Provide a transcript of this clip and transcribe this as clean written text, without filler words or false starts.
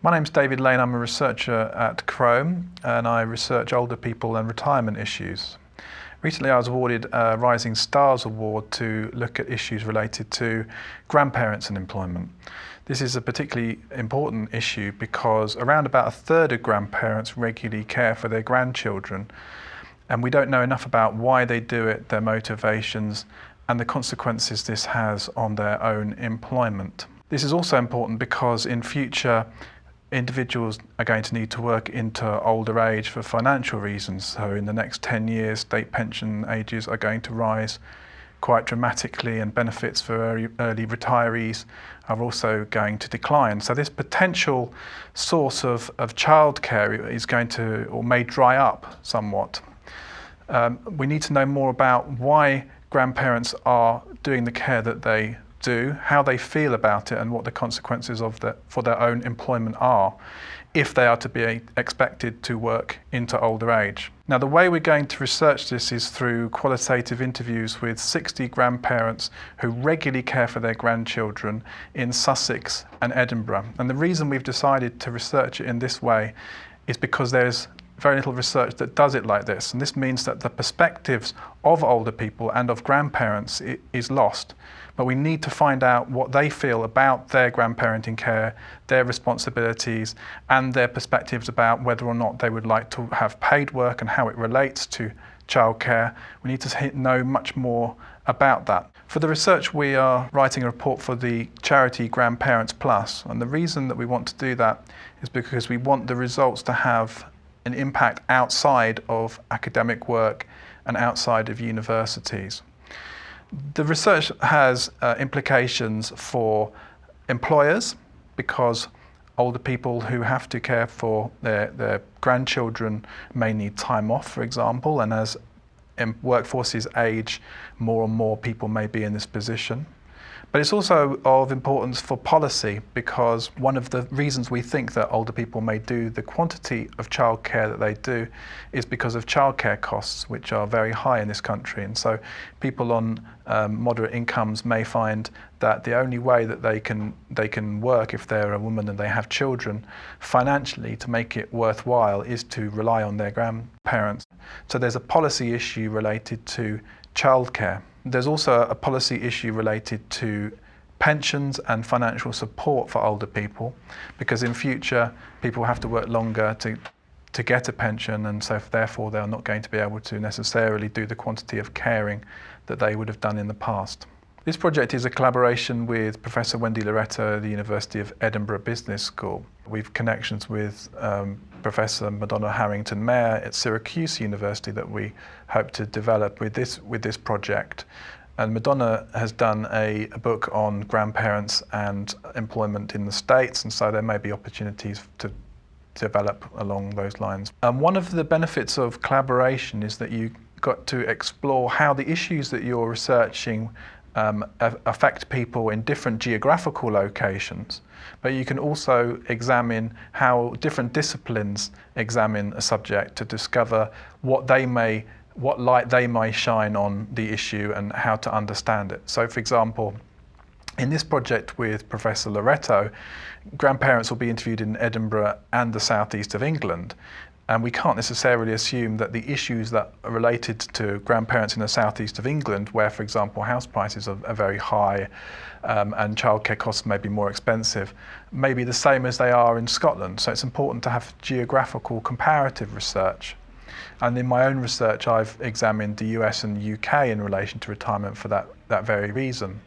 My name's David Lain. I'm a researcher at Chrome and I research older people and retirement issues. Recently I was awarded a Rising Stars Award to look at issues related to grandparents and employment. This is a particularly important issue because around about a third of grandparents regularly care for their grandchildren, and we don't know enough about why they do it, their motivations, and the consequences this has on their own employment. This is also important because in future individuals are going to need to work into older age for financial reasons. So in the next 10 years, state pension ages are going to rise quite dramatically, and benefits for early retirees are also going to decline. So this potential source of childcare is going to, or may dry up somewhat. We need to know more about why grandparents are doing the care that they do, how they feel about it, and what the consequences of that for their own employment are if they are to be expected to work into older age. Now, the way we're going to research this is through qualitative interviews with 60 grandparents who regularly care for their grandchildren in Sussex and Edinburgh. And the reason we've decided to research it in this way is because there's very little research that does it like this, and this means that the perspectives of older people and of grandparents is lost. But we need to find out what they feel about their grandparenting care, their responsibilities, and their perspectives about whether or not they would like to have paid work and how it relates to childcare. We need to know much more about that. For the research, we are writing a report for the charity Grandparents Plus, and the reason that we want to do that is because we want the results to have an impact outside of academic work and outside of universities. The research has implications for employers, because older people who have to care for their grandchildren may need time off, for example, and as workforces age, more and more people may be in this position. But it's also of importance for policy, because one of the reasons we think that older people may do the quantity of childcare that they do is because of childcare costs, which are very high in this country. And so people on moderate incomes may find that the only way that they can work if they're a woman and they have children financially to make it worthwhile is to rely on their grandparents. So there's a policy issue related to childcare. There's also a policy issue related to pensions and financial support for older people, because in future people have to work longer to get a pension, and so therefore they're not going to be able to necessarily do the quantity of caring that they would have done in the past. This project is a collaboration with Professor Wendy Loretto at the University of Edinburgh Business School. We've connections with Professor Madonna Harrington-Mayer at Syracuse University that we hope to develop with this project. And Madonna has done a book on grandparents and employment in the States, and so there may be opportunities to develop along those lines. One of the benefits of collaboration is that you got to explore how the issues that you're researching affect people in different geographical locations, but you can also examine how different disciplines examine a subject to discover what light they may shine on the issue and how to understand it. So, for example, in this project with Professor Loretto, grandparents will be interviewed in Edinburgh and the southeast of England. And we can't necessarily assume that the issues that are related to grandparents in the southeast of England, where, for example, house prices are very high and childcare costs may be more expensive, may be the same as they are in Scotland. So it's important to have geographical comparative research. And in my own research, I've examined the US and UK in relation to retirement for that very reason.